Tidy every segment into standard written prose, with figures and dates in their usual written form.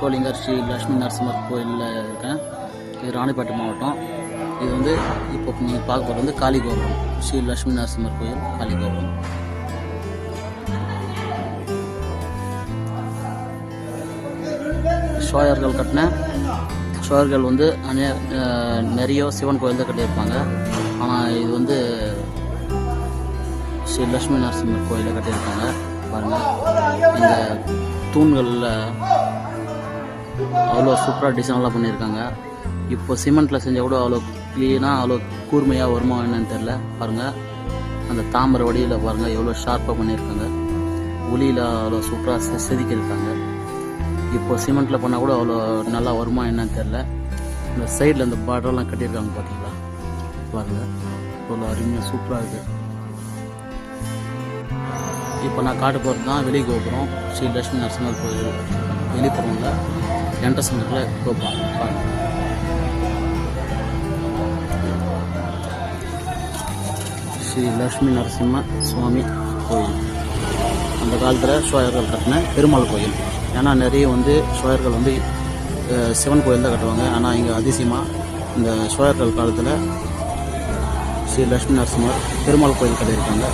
சோளிங்கர் ஸ்ரீ லட்சுமி நரசிம்மர் கோயிலில் இருக்கேன். இது ராணிப்பேட்டை மாவட்டம். இது வந்து இப்போ நீங்கள் பார்க்க போகிறது வந்து காளி கோபுரம். ஸ்ரீ லட்சுமி நரசிம்மர் கோயில் காளி கோபுரம். சோழர்கள் கட்டின சோழர்கள் வந்து நிறைய சிவன் கோயில் தான் கட்டியிருப்பாங்க. ஆனால் இது வந்து ஸ்ரீ லட்சுமி நரசிம்மர் கோயிலை கட்டியிருக்காங்க. பாருங்கள், இந்த தூண்களில் அவ்வளோ சூப்பராக டிசைனெல்லாம் பண்ணியிருக்காங்க. இப்போ சிமெண்ட்டில் செஞ்சால் கூட அவ்வளோ க்ளீனாக அவ்வளோ கூர்மையாக வருமா என்னன்னு தெரில. பாருங்கள், அந்த தாமரை வடியில் பாருங்கள் எவ்வளோ ஷார்ப்பாக பண்ணியிருக்காங்க. ஒளியில் அவ்வளோ சூப்பராக செதுக்கியிருக்காங்க. இப்போ சிமெண்ட்டில் பண்ணால் கூட அவ்வளோ நல்லா வருமா என்னன்னு தெரில. இந்த சைடில் இந்த பார்டர்லாம் கட்டியிருக்காங்க பார்த்தீங்களா, பாருங்கள் அவ்வளோ அருமையாக சூப்பராக இருக்குது. இப்போ நான் காட்ட போகிறது தான் வெளி கோபுரம். ஸ்ரீ லட்சுமி நரசிம்மர் கோயில் வெளிப்புறம்ல என்ட்ரன்ஸ்ல கோபுரம். பாருங்கள், ஸ்ரீ லட்சுமி நரசிம்ம சுவாமி கோயில். அந்த காலத்தில் சோழர்கள் கட்டின பெருமாள் கோயில். ஏன்னா நிறைய வந்து சோழர்கள் வந்து சிவன் கோயில் தான் கட்டுவாங்க. ஆனால் இங்கே அதிசயமாக இந்த சோழர்கள் காலத்தில் ஸ்ரீ லட்சுமி நரசிம்மர் பெருமாள் கோயில் கட்டியிருக்காங்க.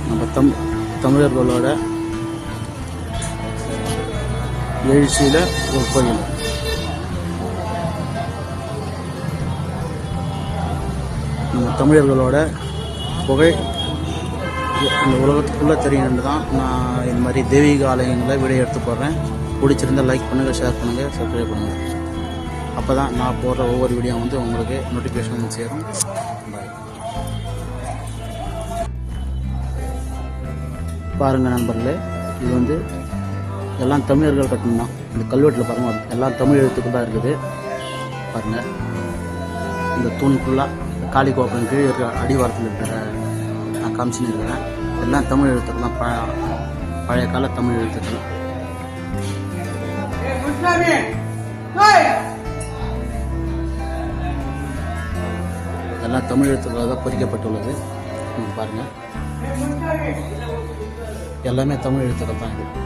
நம்ம தமிழர்களோட எழுச்சியில் ஒரு கோயில். நம்ம தமிழர்களோட புகழ் இந்த உலகத்துக்குள்ளே தெரியணுன்னு தான் நான் இந்த மாதிரி தெய்வீக ஆலயங்களை வீடியோ எடுத்து போடுறேன். பிடிச்சிருந்தால் லைக் பண்ணுங்கள், ஷேர் பண்ணுங்கள், சப்ஸ்கிரைப் பண்ணுங்கள். அப்போ தான் நான் போடுற ஒவ்வொரு வீடியோ வந்து உங்களுக்கு நோட்டிஃபிகேஷன் சேரும். பாருங்கள் நண்பர்களே, இது வந்து எல்லாம் தமிழர்கள் கட்டணும். இந்த கல்வெட்டில் பாருங்கள், எல்லாம் தமிழ் எழுத்துக்கள் தான் இருக்குது. பாருங்கள், இந்த தூண் ஃபுல்லாக காளி கோபுரம் கீழே இருக்கிற அடிவாரத்தில் இருக்கிற நான் காமிச்சுன்னு இருக்கிறேன். எல்லாம் தமிழ் எழுத்துக்கள் தான், பழைய கால தமிழ் எழுத்துக்கள். எல்லாம் தமிழ் எழுத்துக்களாக தான் பொறிக்கப்பட்டுள்ளது. நீங்கள் பாருங்கள், எல்லாமே தமிழ் எழுத்துக்கள் தான். இது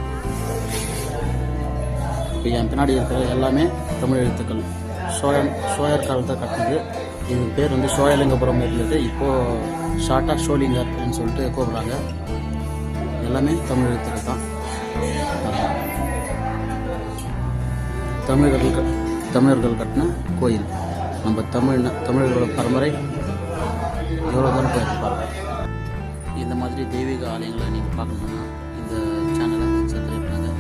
இப்போ என் பின்னாடி இருக்கிற எல்லாமே தமிழ் எழுத்துக்கள். சோழர் காலத்தை கட்டினது. இது பேர் வந்து சோழலிங்கபுரம் இருந்தது. இப்போது ஷார்ட்டாக ஷோலிங்கர்னு சொல்லிட்டு கூப்பிட்றாங்க. எல்லாமே தமிழ் எழுத்துக்கள் தான். தமிழர்கள் கட்டின கோயில். நம்ம தமிழர்களோட பரம்பரை எவ்வளோ தூரம் போயிருப்பாங்க. இந்த மாதிரி தெய்வீக ஆலயங்களை நீங்கள் பார்க்கணுன்னா இந்த சேனலை சப்ஸ்கிரைப் பண்ணுங்கள்.